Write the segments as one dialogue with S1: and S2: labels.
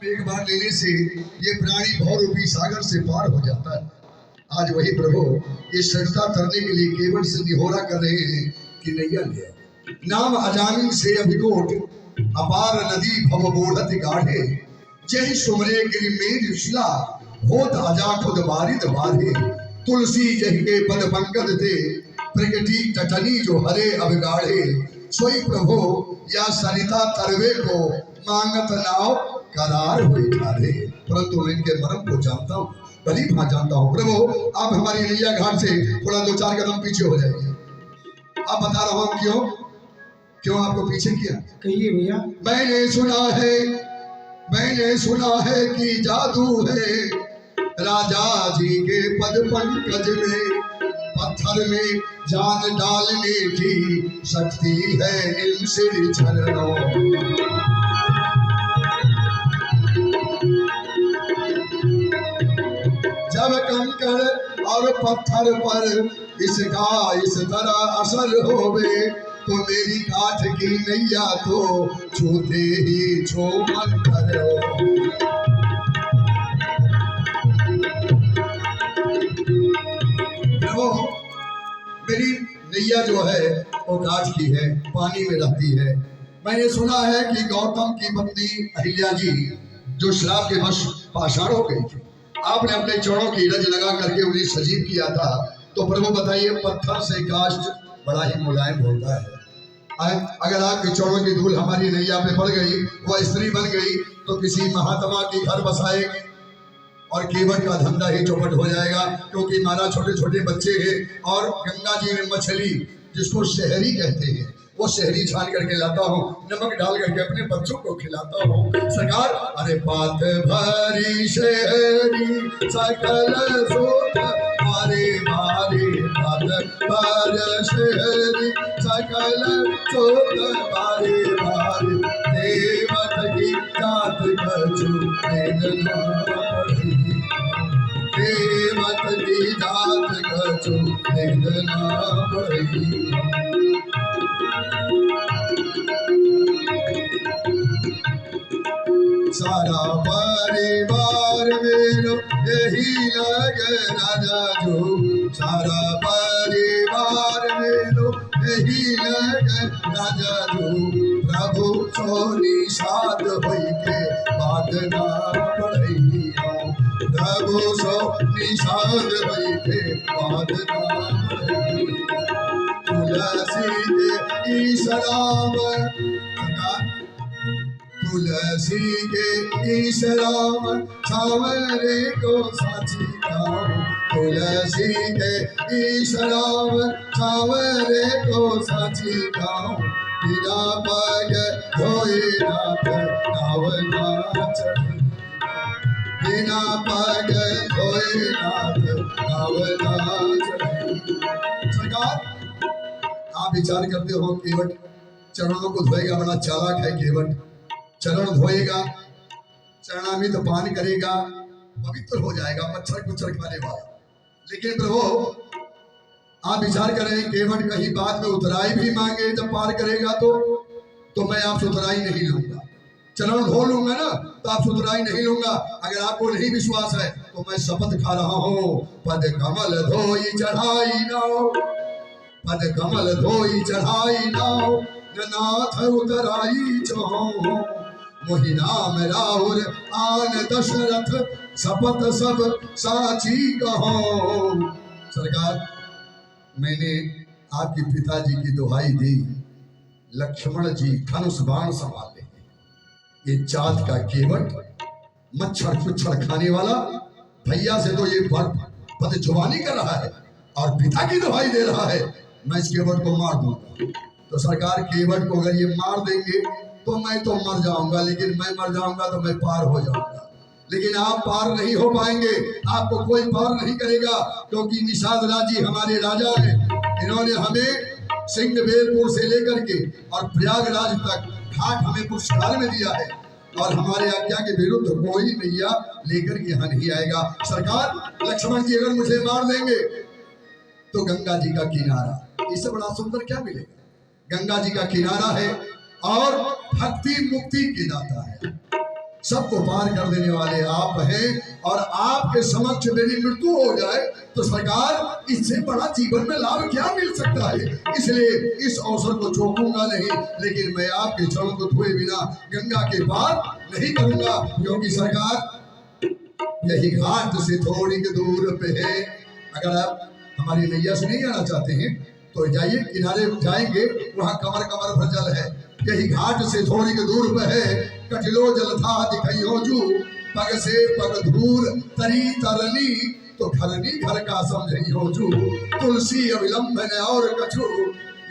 S1: एक बार लेने से ये प्राणी भवरूपी सागर से पार हो जाता है। आज वही प्रभु ये सरिता तरने के लिए केवल से निहोरा कर रहे हैं कि नैया ले नाम अजानी से अभिकोट अपार नदी भव बोढ़त गाढ़े जय सुमरे गिरि मेर शिला होत अजा खुद बारिद बाढ़े तुलसी जहि के पद पंकज थे प्रगति टटनी जो हरे अभिगाढ़े सोई प्रभु या सरिता तरवे को मांगत नाव करार हुई ठारे। परंतु मैं इनके मर्म को जानता हूँ, भली भांति जानता हूँ। प्रभु आप हमारी नैया घाट से थोड़ा 2-4 कदम पीछे हो जाइए। आप बता रहा हूँ क्यों आपको पीछे किया।
S2: कहिए भैया।
S1: मैंने सुना है कि जादू है राजा जी के पद पंकज में, पत्थर में जान डालने की शक्ति है इन श्री चरणों। जब कंकड़ और पत्थर पर इसका इस तरह असर होवे तो मेरी काठ की नैया तो छूते ही छो मन करो। प्रभु मेरी नैया जो है वो काठ की है, पानी में रहती है। मैंने सुना है कि गौतम की पत्नी अहिल्या जी जो श्राप के वश पाषाण हो गई थी, आपने अपने चरणों की रज लगा करके उन्हें सजीव किया था। तो प्रभु बताइए पत्थर से काष्ठ बड़ा ही मुलायम होता है। अगर आपके चरणों की धूल हमारी नैया पे पड़ गई, वह स्त्री बन गई तो किसी महात्मा की घर बसाएगी और केवट का धंधा ही चौपट हो जाएगा। क्योंकि हमारा छोटे छोटे बच्चे हैं और गंगा जी में मछली जिसको शहरी कहते हैं वो शहरी छान करके लाता हूँ, नमक डाल करके अपने बच्चों को खिलाता हूँ। सरकार अरे पात भरी शहरी सकल सोत मारे मारे पात भर शहरी सकल सोत मारे मारे देवत की जात कछु वेदना देवत की जात कछु वेदना पड़ी। सारा परिवार मेरो यही लगे राजा जो, सारा परिवार मेरो यही लगे राजा जो, प्रभु सोनी साध होई के बात ना पड़ई, प्रभु सोनी साध होई के बात ना पड़ई। तुलसी के ईशराम तुलसी के ईशराम सावरे को साची गाओ, तुलसी के ईशराम सावरे को साची गाओ। बिना पग धोए नाथ नाव ना चढ़ी, बिना पग धोए नाथ नाव ना चढ़ी। सरकार आप विचार करते हो केवट चरणों को धोएगा, बड़ा चालाक है केवट। चरण धोएगा, चरणामृत पान करेगा, पवित्र हो जाएगा, मच्छर कुच्छर खाने वाला। लेकिन प्रभु आप विचार करें केवट कहीं बाद में उतराई भी मांगे जब पार करेगा तो मैं आपसे उतराई नहीं लूंगा। चरण धो लूंगा ना तो आपसे उतराई नहीं लूंगा। अगर आपको नहीं विश्वास है तो मैं शपथ खा रहा हूँ, पद कमल धोई चढ़ाई नाव, पद कमल धोई चढ़ाई नाव, नाथ उतराई चहो। मोहि नाम राहुल आन दशरथ शपथ सब साची कहो। सरकार मैंने आपके पिताजी की दुहाई दी, लक्ष्मण जी धनुष बाण संभाले, ये जात का केवट मच्छर कुच्छर खाने वाला भैया से तो ये पद जुबानी कर रहा है और पिता की दुहाई दे रहा है, मैं इस केवट को मार दूंगा। तो सरकार केवट को अगर ये मार देंगे तो मैं तो मर जाऊंगा, लेकिन मैं मर जाऊंगा तो मैं पार हो जाऊंगा। लेकिन आप पार नहीं हो पाएंगे, आपको कोई पार नहीं करेगा, क्योंकि निषाद राजी हमारे राजा हैं। इन्होंने हमें सिंहबेलपुर से लेकर के और प्रयागराज तक घाट हमें पुरस्कार में दिया है और हमारे आज्ञा के विरुद्ध कोई नैया लेकर के यहाँ नहीं आएगा। सरकार लक्ष्मण जी अगर मुझे मार देंगे तो गंगा जी का किनारा, इससे बड़ा सुंदर क्या मिलेगा। गंगा जी का किनारा है और भक्ति मुक्ति की दाता है। सबको पार कर देने वाले आप हैं, और आपके समक्ष मेरी मृत्यु हो जाए तो सरकार इससे बड़ा जीवन में लाभ क्या मिल सकता है। इसलिए इस अवसर को चूकूंगा नहीं, लेकिन मैं आपके चरणों को धोए बिना गंगा के पार नहीं करूंगा, क्योंकि सरकार यही घाट से थोड़ी दूर पे है। अगर आप हमारी नैया से नहीं आना चाहते हैं तो जाइए, किनारे जाएंगे, वहां कमर कमर भर जल है। यही घाट से थोड़ी दूर पे है। कटिलो जल था दिखाइयो जू, पग से पग धूर तरी तरनी, तो घरनी घर का समझियो जू। तुलसी अविलंब न और कछु,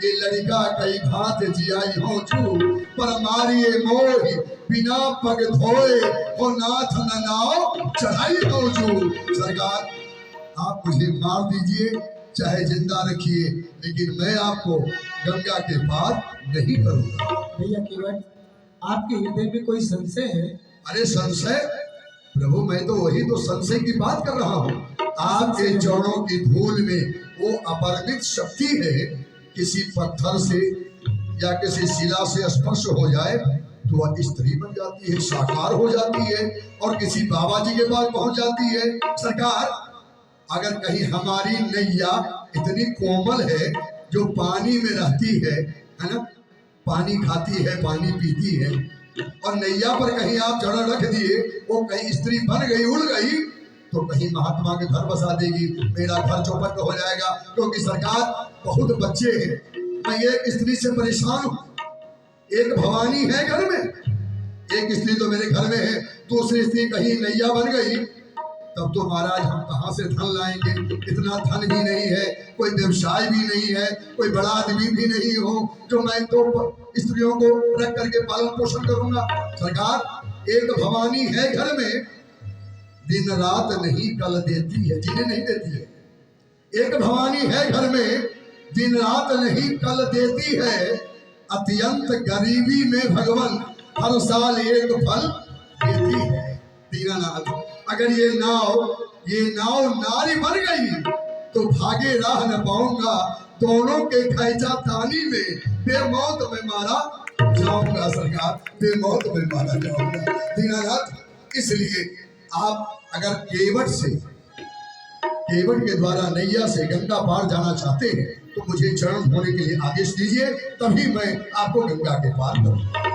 S1: ये लड़का कई घात जियाई हो जू। पर मारिए मोहि बिना पग धोए, हो नाथ न नाव चढ़ाई हो जू। सरकार आप मुझे मार दीजिए चाहे जिंदा रखिए, लेकिन मैं आपको गंगा के पार नहीं करूंगा।
S2: भैया केवट, आपके हृदय में कोई संशय है?
S1: अरे संशय प्रभु, मैं तो वही तो संशय की बात कर रहा हूँ। आपके चरणों की धूल में वो अपरिमित शक्ति है। किसी पत्थर से या किसी शिला से स्पर्श हो जाए तो वह स्त्री बन जाती है, साकार हो जाती है, और किसी बाबा जी के पास पहुंच जाती है। सरकार अगर कहीं हमारी नैया इतनी कोमल है जो पानी में रहती है ना, पानी खाती है, पानी पीती है, और नैया पर कहीं आप जड़ रख दिए, वो कहीं स्त्री बन गई, उड़ गई, तो कहीं महात्मा के घर बसा देगी, मेरा घर चौपट हो जाएगा। क्योंकि सरकार बहुत बच्चे हैं, मैं एक स्त्री से परेशान हूँ। एक भवानी है घर में, एक स्त्री तो मेरे घर में है, दूसरी स्त्री कहीं नैया बन गई, तब तो महाराज हम कहाँ से धन लाएंगे? इतना धन भी नहीं है, कोई व्यवसाय भी नहीं है, कोई बड़ा आदमी भी नहीं हो जो मैं तो स्त्रियों को रख करके पालन पोषण करूंगा। सरकार एक भवानी है घर में, दिन रात नहीं कल देती है, जिन्हें नहीं देती है। एक भवानी है घर में, दिन रात नहीं कल देती है। अत्यंत गरीबी में भगवान हर साल एक फल देती है। दीनानाथ, अगर ये नाव नारी बन गई तो भागे राह न पाऊंगा, दोनों के खैचा तानी में बेमौत में मारा जाऊंगा। सरकार बेमौत में मारा जाऊंगा। दीनानाथ, इसलिए आप अगर केवट के द्वारा नैया से गंगा पार जाना चाहते हैं तो मुझे चरण धोने के लिए आदेश दीजिए, तभी मैं आपको गंगा के पार करूंगा।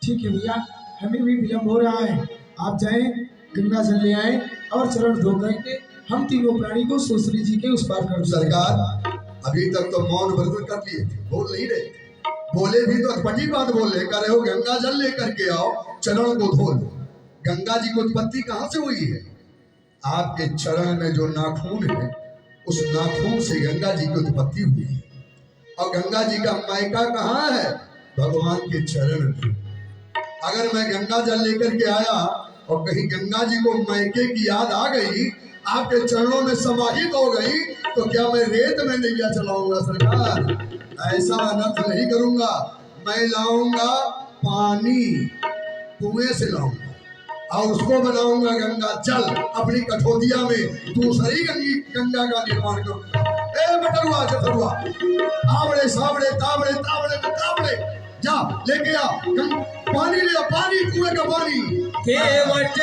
S2: ठीक है भैया, हमें भी विलम्ब हो रहा है, आप जाएं, गंगा जल ले आए और चरण धो करके हम तीनों प्राणी को सुश्री जी के उस पार कर।
S1: सरकार अभी तक तो मौन व्रत कर लिए थे, बोल नहीं रहे, बोले भी तो अटपटी बात बोल रहे, कह रहे हो गंगा जल लेकर के आओ, चरण को धो लो। गंगा जी की उत्पत्ति कहाँ से हुई है? आपके चरण में जो नाखून है, उस नाखून से गंगा जी की उत्पत्ति हुई है। और गंगा जी का मायका कहाँ है? भगवान के चरण में। अगर मैं गंगा जल लेकर के आया और कहीं गंगा जी को मायके की याद आ गई, आपके चरणों में समाहित हो गई, तो क्या मैं रेत में नैया चलाऊंगा? सरकार ऐसा अनर्थ नहीं करूंगा। मैं लाऊंगा पानी, कुएं से लाऊंगा और उसको बनाऊंगा गंगा जल। अपनी कठोदिया में दूसरी गंगा का निर्माण करूंगा। ए बटरुआ चतरुआ, आवड़े सावड़े तावड़े तावड़े में तावड़े, जा लेके आ पानी, ले आ पानी, कुएं का पानी।
S3: केवट